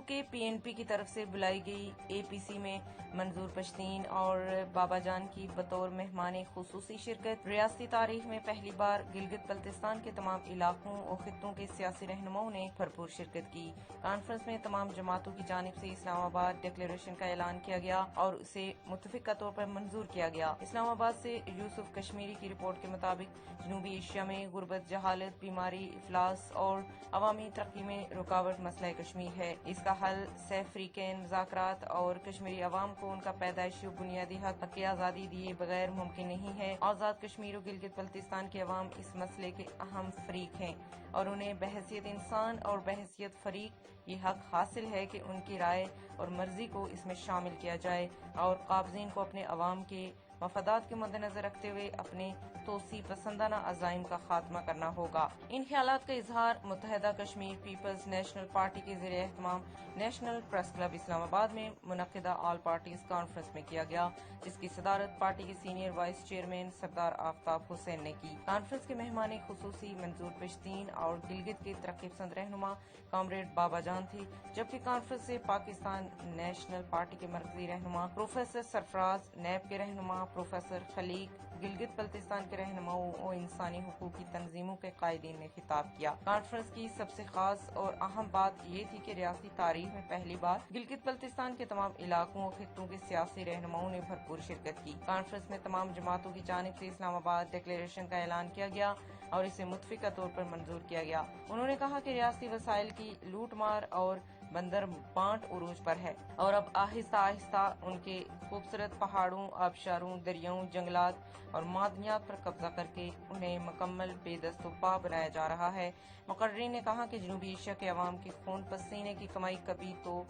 کے PNP کی طرف سے بلائی گئی APC میں منظور پشتین اور بابا جان کی بطور مہمان خصوصی شرکت۔ ریاستی تاریخ میں پہلی بار گلگت بلتستان کے تمام علاقوں اور خطوں کے سیاسی رہنماؤں نے بھرپور شرکت کی۔ کانفرنس میں تمام جماعتوں کی جانب سے اسلام آباد ڈکلیریشن کا اعلان کیا گیا اور اسے متفقہ طور پر منظور کیا گیا۔ اسلام آباد سے یوسف کشمیری کی رپورٹ کے مطابق جنوبی ایشیا میں غربت، جہالت، بیماری، افلاس اور عوامی ترقی میں رکاوٹ مسئلہ کشمیر ہے۔ اس کا حل سہ فریقین مذاکرات اور کشمیری عوام کو ان کا پیدائشی و بنیادی حق آزادی دیے بغیر ممکن نہیں ہے۔ آزاد کشمیر و گلگت بلتستان کے عوام اس مسئلے کے اہم فریق ہیں اور انہیں بحیثیت انسان اور بحیثیت فریق یہ حق حاصل ہے کہ ان کی رائے اور مرضی کو اس میں شامل کیا جائے اور قابضین کو اپنے عوام کے مفادات کے مد نظر رکھتے ہوئے اپنے توسیع پسندانہ عزائم کا خاتمہ کرنا ہوگا۔ ان خیالات کا اظہار متحدہ کشمیر پیپلز نیشنل پارٹی کے زیر اہتمام نیشنل پریس کلب اسلام آباد میں منعقدہ آل پارٹیز کانفرنس میں کیا گیا، جس کی صدارت پارٹی کے سینئر وائس چیئرمین سردار آفتاب حسین نے کی۔ کانفرنس کے مہمان خصوصی منظور پشتین اور گلگت کے ترقی پسند رہنما کامریڈ بابا جان تھے، جبکہ کانفرنس سے پاکستان نیشنل پارٹی کے مرکزی رہنما پروفیسر سرفراز، نیب کے رہنما پروفیسر خلیق، گلگت بلتستان کے رہنماؤں اور انسانی حقوق کی تنظیموں کے قائدین نے خطاب کیا۔ کانفرنس کی سب سے خاص اور اہم بات یہ تھی کہ ریاستی تاریخ میں پہلی بار گلگت بلتستان کے تمام علاقوں اور خطوں کے سیاسی رہنماؤں نے بھرپور شرکت کی۔ کانفرنس میں تمام جماعتوں کی جانب سے اسلام آباد ڈکلیریشن کا اعلان کیا گیا اور اسے متفقہ طور پر منظور کیا گیا۔ انہوں نے کہا کہ ریاستی وسائل کی لوٹ مار اور بندر بانٹ عروج پر ہے اور اب آہستہ آہستہ ان کے خوبصورت پہاڑوں، آبشاروں، دریاؤں، جنگلات اور معدنیات پر قبضہ کر کے انہیں مکمل بے دست و پا بنایا جا رہا ہے۔ مقررین نے کہا کہ جنوبی ایشیا کے عوام کی خون پسینے کی کمائی کبھی تو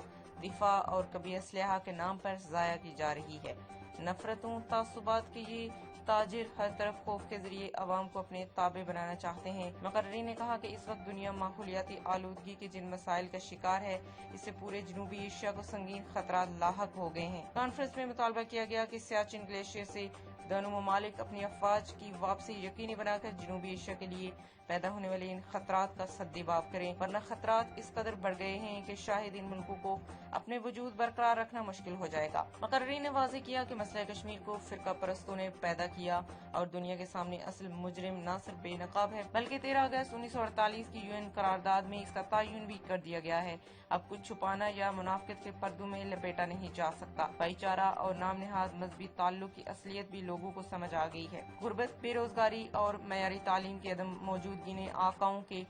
دفاع اور کبھی اسلحہ کے نام پر ضائع کی جا رہی ہے۔ نفرتوں، تعصبات کے یہ تاجر ہر طرف خوف کے ذریعے عوام کو اپنے تابع بنانا چاہتے ہیں۔ مقررین نے کہا کہ اس وقت دنیا ماحولیاتی آلودگی کے جن مسائل کا شکار ہے، اس سے پورے جنوبی ایشیا کو سنگین خطرات لاحق ہو گئے ہیں۔ کانفرنس میں مطالبہ کیا گیا کہ سیاچن گلیشیئر سے دونوں ممالک اپنی افواج کی واپسی یقینی بنا کر جنوبی ایشیا کے لیے پیدا ہونے والے ان خطرات کا سدباب کریں، ورنہ خطرات اس قدر بڑھ گئے ہیں کہ شاید ان ملکوں کو اپنے وجود برقرار رکھنا مشکل ہو جائے گا۔ مقررین نے واضح کیا کہ مسئلہ کشمیر کو فرقہ پرستوں نے پیدا کیا اور دنیا کے سامنے اصل مجرم نہ صرف بے نقاب ہے بلکہ 13 اگست 1948 کی UN قرارداد میں اس کا تعین بھی کر دیا گیا ہے۔ اب کچھ چھپانا یا منافقت کے پردوں میں لپیٹا نہیں جا سکتا۔ بھائی چارہ اور نام نہاد مذہبی تعلق کی اصلیت بھی لوگوں کو سمجھ آ گئی ہے۔ غربت، بے روزگاری اور معیاری تعلیم کی عدم موجودگی نے آقاؤں کے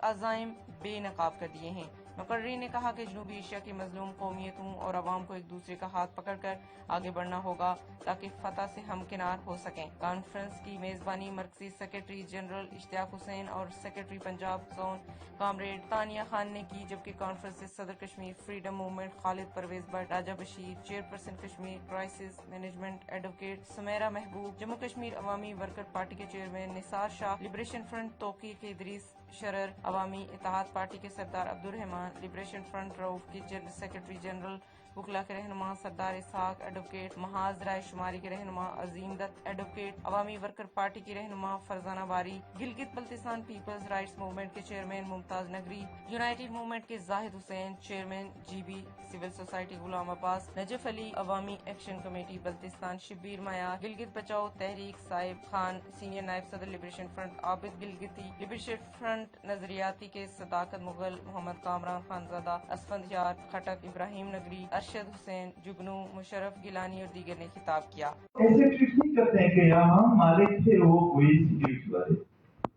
عزائم بے نقاب کر دیے ہیں۔ مقررین نے کہا کہ جنوبی ایشیا کی مظلوم قومیتوں اور عوام کو ایک دوسرے کا ہاتھ پکڑ کر آگے بڑھنا ہوگا تاکہ فتح سے ہمکنار ہو سکیں۔ کانفرنس کی میزبانی مرکزی سیکریٹری جنرل اشتیاق حسین اور secretary Punjab zone comrade Sania Khan نے کی، جبکہ کانفرنس سے صدر Kashmir freedom movement Khalid Pervez Butt, Raja Bashir, chairperson Kashmir crisis management advocate Sumaira Mehboob, Jammu Kashmir Awami worker party کے chairman Nisar Shah, liberation front Taufiq Idrees Sharar, Awami Ittehad party کے سردار عبدالرحمان، لبریشن فرنٹ روف کے سیکریٹری جنرل وکلا کے رہنما سردار اسحاق، ایڈوکیٹ محاذ رائے شماری کے رہنما Azeem Dutt, advocate Awami worker party کی رہنما Farzana Bari, Gilgit Baltistan peoples rights movement کے chairman Mumtaz Nagri, united movement کے Zahid Hussain, chairman GB civil society Ghulam Abbas, Najaf علی، عوامی ایکشن کمیٹی بلتستان شبیر معیار، گلگت بچاؤ تحریک صائب خان، سینئر نائب صدر لبریشن فرنٹ عابد گلگتی، لبریشن فرنٹ نظریاتی کے صداقت مغل، محمد کامران خانزادہ، اسفندیار خٹک، ابراہیم نگری، ارشد حسین، جگنو، مشرف گیلانی اور دیگر نے خطاب کیا۔ ایسے ٹریٹ نہیں کرتے ہیں کہ یہاں ہم مالک تھے، وہ کوئی سیکورٹی والے،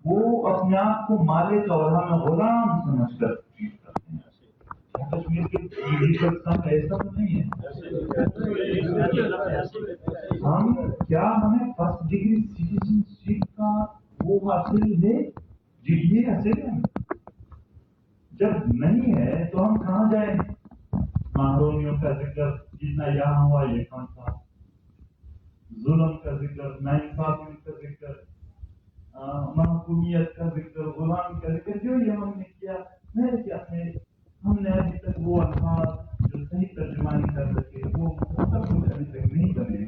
وہ اپنے آپ کو مالک اور ہمیں غلام سمجھ کر ٹریٹ کرتے ہیں۔ کشمیر کے ایسا تو نہیں ہے۔ ہم کیا ہمیں فرسٹ ڈگری سٹیزن شپ کا وہ حاصل ہے، ڈگری حاصل ہے؟ جب نہیں ہے تو ہم کہاں جائیں؟ محرومیوں کا ذکر جتنا یہاں ہوا یہ کون تھا؟ ظلم کا ذکر، ناانصافی کا ذکر، محکومیت کا ذکر، غلامی کا ذکر، جو یہ ہم نے کیا ہم نے ابھی تک وہ الفاظ جو صحیح ترجمانی کر سکے وہ سب کچھ ابھی تک نہیں بنے۔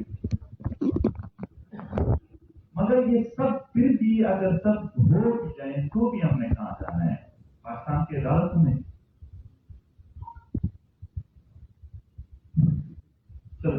مگر یہ سب پھر بھی اگر سب ہو بھی جائیں تو بھی ہم نے کہاں جانا ہے؟ پاکستان کے عدالت میں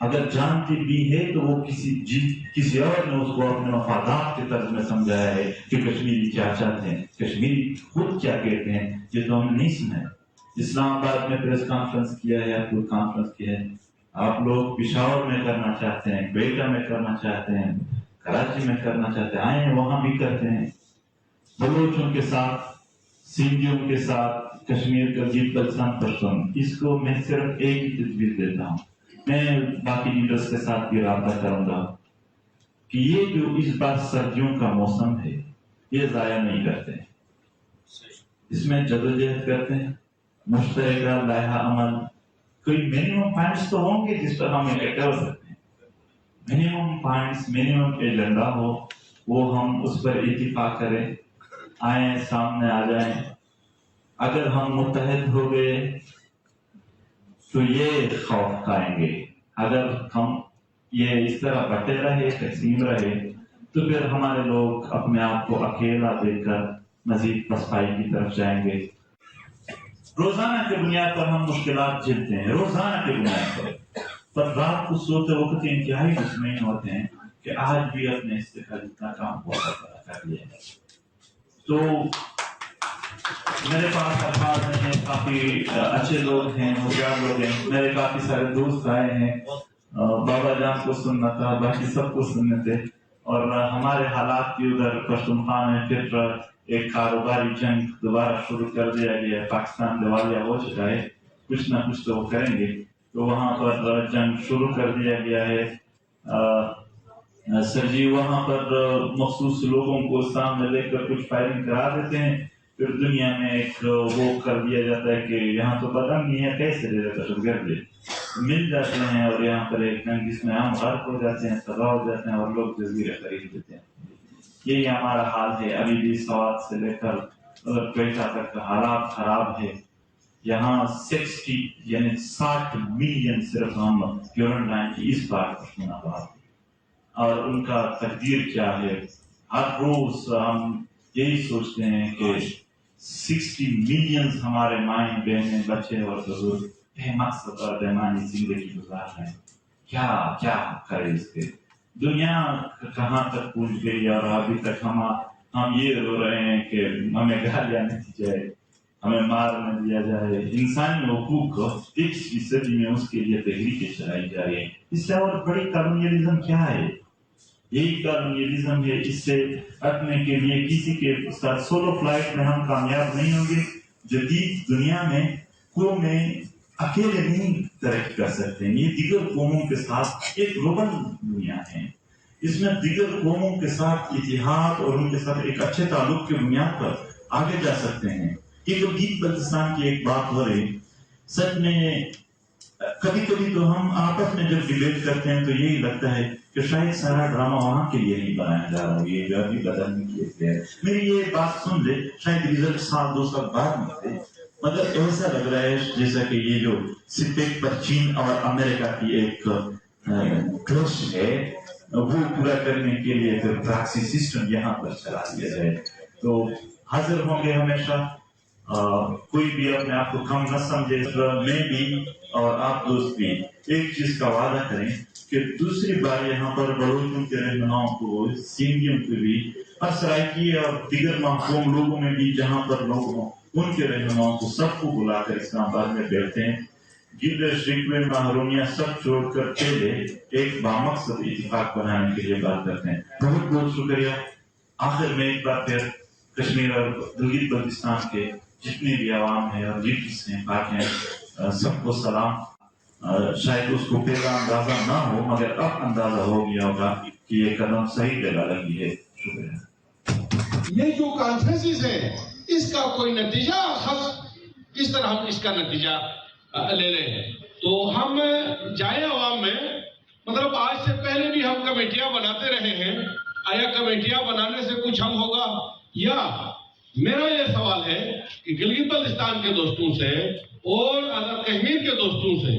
اگر جانتی بھی ہے تو وہ کسی اور نے اس کو اپنے مفادات کے طرز میں سمجھایا ہے کہ کشمیری کیا چاہتے ہیں، کشمیری خود کیا کہتے ہیں، یہ تو ہم نے نہیں سنا ہے۔ اسلام آباد میں پریس کانفرنس کیا ہے یا کوئی کانفرنس کیا ہے، آپ لوگ پشاور میں کرنا چاہتے ہیں، کوئٹہ میں کرنا چاہتے ہیں، کراچی میں کرنا چاہتے ہیں، آئیں وہاں بھی کرتے ہیں، بلوچوں کے ساتھ، سندھیوں کے ساتھ، کشمیر کا جیت بلسان پرسن، اس کو میں صرف ایک ہی تجویز دیتا ہوں، میں باقی لیڈرز کے ساتھ بھی رابطہ کروں گا کہ یہ جو اس بار سردیوں کا موسم ہے یہ ضائع نہیں کرتے ہیں، اس میں جدوجہد کرتے ہیں، مشترکہ لائحہ عمل، کوئی منیمم پوائنٹس تو ہوں گے جس پر ہم اکٹھا ہو سکتے ہیں، منیمم پوائنٹس، منیمم ایجنڈا ہو، وہ ہم اس پر اتفاق کریں، آئیں سامنے آ جائیں۔ اگر ہم متحد ہو گئے تو یہ خوف کھائیں گے، اگر ہم یہ اس طرح بٹے رہے، تقسیم رہے، تو پھر ہمارے لوگ اپنے آپ کو اکیلا دیکھ کر مزید پسپائی کی طرف جائیں گے۔ روزانہ کی بنیاد پر ہم مشکلات جھیلتے ہیں، روزانہ کی بنیاد پر رات کو سوتے وقت انتہائی مطمئن ہوتے ہیں کہ آج بھی اپنے استقبال اتنا کام ہوا کر لیا ہے۔ تو میرے پاس الفاظ نہیں ہیں، کافی اچھے لوگ ہیں، ہوشیار لوگ ہیں، میرے کافی سارے دوست آئے ہیں، بابا جان کو سننا تھا، باقی سب کو سننے تھے، اور ہمارے حالات کی ادھر پشتونخوا میں پھر ایک کاروباری جنگ دوبارہ شروع کر دیا گیا ہے، پاکستان دیوالیہ ہو چکا ہے، کچھ نہ کچھ تو وہ کریں گے، تو وہاں پر جنگ شروع کر دیا گیا ہے۔ سر جی وہاں پر مخصوص لوگوں کو سامنے لے کر کچھ فائرنگ کرا دیتے ہیں، پھر دنیا میں ایک وہ کر دیا جاتا ہے کہ یہاں تو پتہ نہیں ہے کیسے دہشت گرد مل جاتے ہیں، اور یہاں پر ایک جنگ جس میں ہم غرق ہو جاتے ہیں، تباہ ہو جاتے ہیں، اور لوگ جزیرے خرید دیتے ہیں۔ یہی ہمارا حال ہے، ابھی بھی سوات سے لے کر کوئٹہ تک حالات خراب ہے۔ یہاں 60 ملین صرف ہم کیورن لائن کی اس بار پشتون آباد، اور ان کا تقدیر کیا ہے۔ ہر روز ہم یہی سوچتے ہیں کہ 60 ملین ہمارے مائیں بہنیں، بچے اور بزرگ بے مقصد اور بےمعنی زندگی گزار رہے ہیں، کیا کرے اس کے، دنیا کہاں تک پہنچ گئی، اور ابھی تک ہم یہ رو رہے ہیں کہ ہمیں گالیاں نہیں دی جائے، ہمیں مار نہ دیا جائے، انسانی حقوق 21ویں صدی میں اس کے لیے تحریکیں چلائی جا رہی ہیں۔ اس سے اور بڑی کالونیلزم کیا ہے؟ یہی کالونیلزم ہے، اس سے اپنے کے لیے کسی کے ساتھ سولو فلائٹ میں ہم کامیاب نہیں ہوں گے۔ جدید دنیا میں قومیں اکیلے نہیں ترقی کر سکتے ہیں، یہ دیگر قوموں کے ساتھ ایک گلوبل دنیا ہے، اس میں دیگر قوموں کے ساتھ اتحاد اور ان کے ساتھ ایک اچھے تعلق کی بنیاد پر آگے جا سکتے ہیں۔ یہ جو گیت بلتستان کی ایک بات ہو رہی، سچ میں کبھی کبھی تو ہم آپس میں جب ڈیبیٹ کرتے ہیں تو یہی لگتا ہے کہ شاید سارا ڈرامہ وہاں کے لیے نہیں بنایا جا رہا، یہ جو ابھی بدلنے کے لیے ہے۔ میری یہ بات سن لے، شاید رزلٹ سال 2 سال بعد ملتے، مگر ایسا لگ رہا ہے جیسا کہ یہ جو سپیک پر چین اور امریکہ کی ایک کلش ہے، وہ پورا کرنے کے لیے پھر پراکسی سسٹم یہاں پر چلا دیا جائے۔ تو حاضر ہوں گے ہمیشہ، کوئی بھی اپنے آپ کو کم نہ سمجھے، میں بھی اور آپ دوست بھی ایک چیز کا وعدہ کریں کہ دوسری بار یہاں پر بلوچوں کے رہنماؤں کو، سندھیوں کو بھی، اور سرائکی اور دیگر محروم لوگوں میں بھی جہاں پر لوگ ہوں، ان کے رہنماؤں کو سب کو بلا کر اسلام آباد میں بیٹھتے ہیں، گلے شکوے محرومیاں سب چھوڑ کر پہلے ایک بامقصد اتفاق بنانے کے لیے بات کرتے ہیں۔ بہت بہت شکریہ۔ آخر میں ایک بار پھر کشمیر اور گلگت بلتستان کے جتنے بھی عوام ہیں اور لیڈرز ہیں، پاک ہیں، سب کو سلام۔ شاید اس کو پہلا اندازہ نہ ہو، مگر اب اندازہ ہو گیا ہوگا کہ یہ قدم صحیح جگہ لگی ہے۔ شکریہ۔ یہ جو کانفرنسز ہے، اس کا کوئی نتیجہ کس طرح ہم اس کا نتیجہ لے لیں، تو ہم جائیں عوام میں، مطلب آج سے پہلے بھی ہم کمیٹیاں بناتے رہے ہیں، آیا کمیٹیاں بنانے سے کچھ حل ہوگا؟ یا میرا یہ سوال ہے کہ گلگت بلتستان کے دوستوں سے اور آزاد کشمیر کے دوستوں سے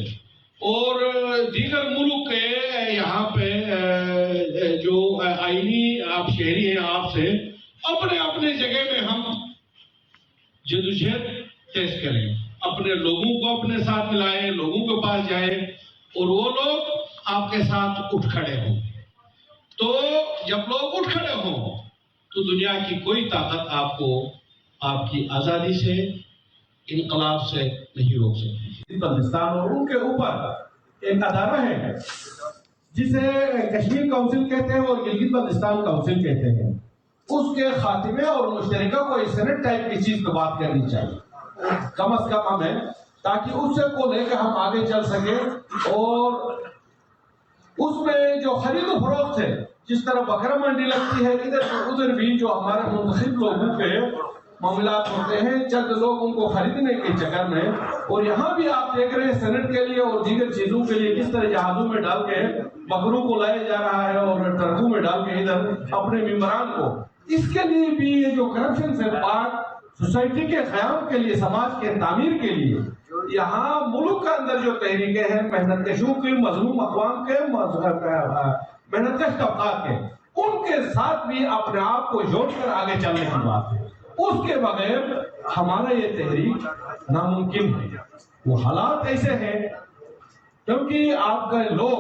اور دیگر ملک کے یہاں پہ جو آئینی آپ شہری ہیں، آپ سے اپنے اپنے جگہ میں ہم جدوجہد تیز کریں، اپنے لوگوں کو اپنے ساتھ ملائیں، لوگوں کے پاس جائیں، اور وہ لوگ آپ کے ساتھ اٹھ کھڑے ہوں. تو جب لوگ اٹھ کھڑے ہوں تو دنیا کی کوئی طاقت آپ کو آپ کی آزادی سے، انقلاب سے نہیں روک سکتی. بلتستان اور ان کے اوپر ایک ادارہ ہے جسے کشمیر کونسل کہتے ہیں اور گلگت بلتستان کونسل کہتے ہیں. اس کے خاتمے اور مشترکہ کوئی سینٹ ٹائپ کی چیز پہ بات کرنی چاہیے کم از کم ہمیں، تاکہ اس سے کو لے کے ہم آگے چل سکیں. اور اس میں جو خرید و فروخت ہے، جس طرح بکرا منڈی لگتی ہے ادھر بھی جو ہمارے منتخب لوگوں کے معاملات ہوتے ہیں، چند لوگ ان کو خریدنے کے چکر میں. اور یہاں بھی آپ دیکھ رہے ہیں سینٹ کے لیے اور دیگر چیزوں کے لیے کس طرح جہازوں میں ڈال کے بکروں کو لایا جا رہا ہے اور ٹرکوں میں ڈال کے ادھر اپنے ممبران کو. اس کے لیے بھی یہ جو کرپشن سے پاک سوسائٹی کے قیام کے لیے، سماج کے تعمیر کے لیے یہاں ملک کے اندر جو تحریکیں ہیں محنت کشوں کی، مظلوم اقوام کے، محنت کش طبقات کے، ان کے ساتھ بھی اپنے آپ کو جوڑ کر آگے چلنے کی بات ہے. اس کے بغیر ہمارا یہ تحریک ناممکن ہے. وہ حالات ایسے ہیں کیونکہ آپ کے لوگ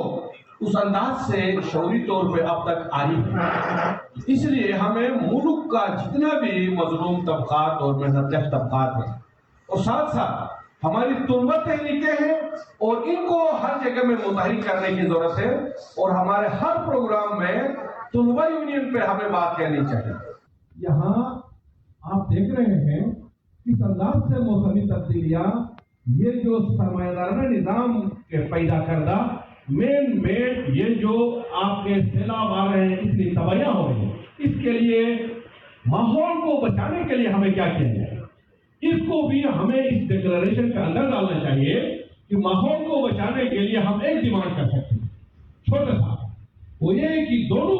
اس انداز سے شعوری طور پہ اب تک آئی ہیں. اس لیے ہمیں ملک کا جتنا بھی مظلوم طبقات اور محنت کش طبقات ہیں اور ساتھ ساتھ ہماری طلبہ تحریکیں ہیں اور ان کو ہر جگہ میں متحرک کرنے کی ضرورت ہے. اور ہمارے ہر پروگرام میں طلبہ یونین پہ ہمیں بات کہنی چاہیے. یہاں آپ دیکھ رہے ہیں کس انداز سے موسمی تبدیلیاں، یہ جو سرمایہ دارانہ نظام کے پیدا کردہ مین یہ جو آپ کے سیلاب آ رہے ہیں، اتنی تباہیاں ہو رہی ہیں، اس کے لیے ماحول کو بچانے کے لیے ہمیں کیا کیا جائے، اس کو بھی ہمیں اس ڈکلریشن کے اندر ڈالنا چاہیے کہ ماحول کو بچانے کے لیے ہم ایک ڈیمانڈ کر سکتے ہیں چھوٹا سا، وہ یہ ہے کہ دونوں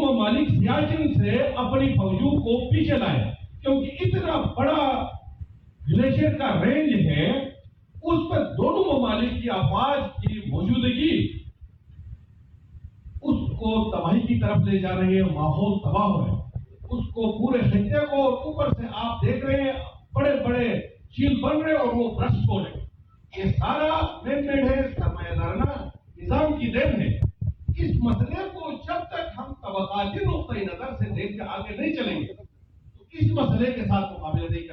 ممالک سیاچن سے اپنی فوجوں کو پیچھے لائے، کیونکہ اتنا بڑا گلیشیئر کا رینج ہے، اس پر دونوں ممالک کی افواج کی موجودگی اس کو تباہی کی طرف لے جا رہی ہے. ماحول تباہ ہو رہا ہے، اس کو پورے خطے کو اوپر سے آپ دیکھ رہے ہیں بڑے بڑے چیل بن رہے اور وہ برسٹ ہو رہے. یہ سارا مین میڈ ہے، سرمایہ دارانہ نظام کی دین ہے. اس مسئلے کو جب تک ہم طبقاتی نقطۂ نظر سے دیکھ کے آگے نہیں چلیں گے تو اس مسئلے کے ساتھ مقابلہ نہیں کر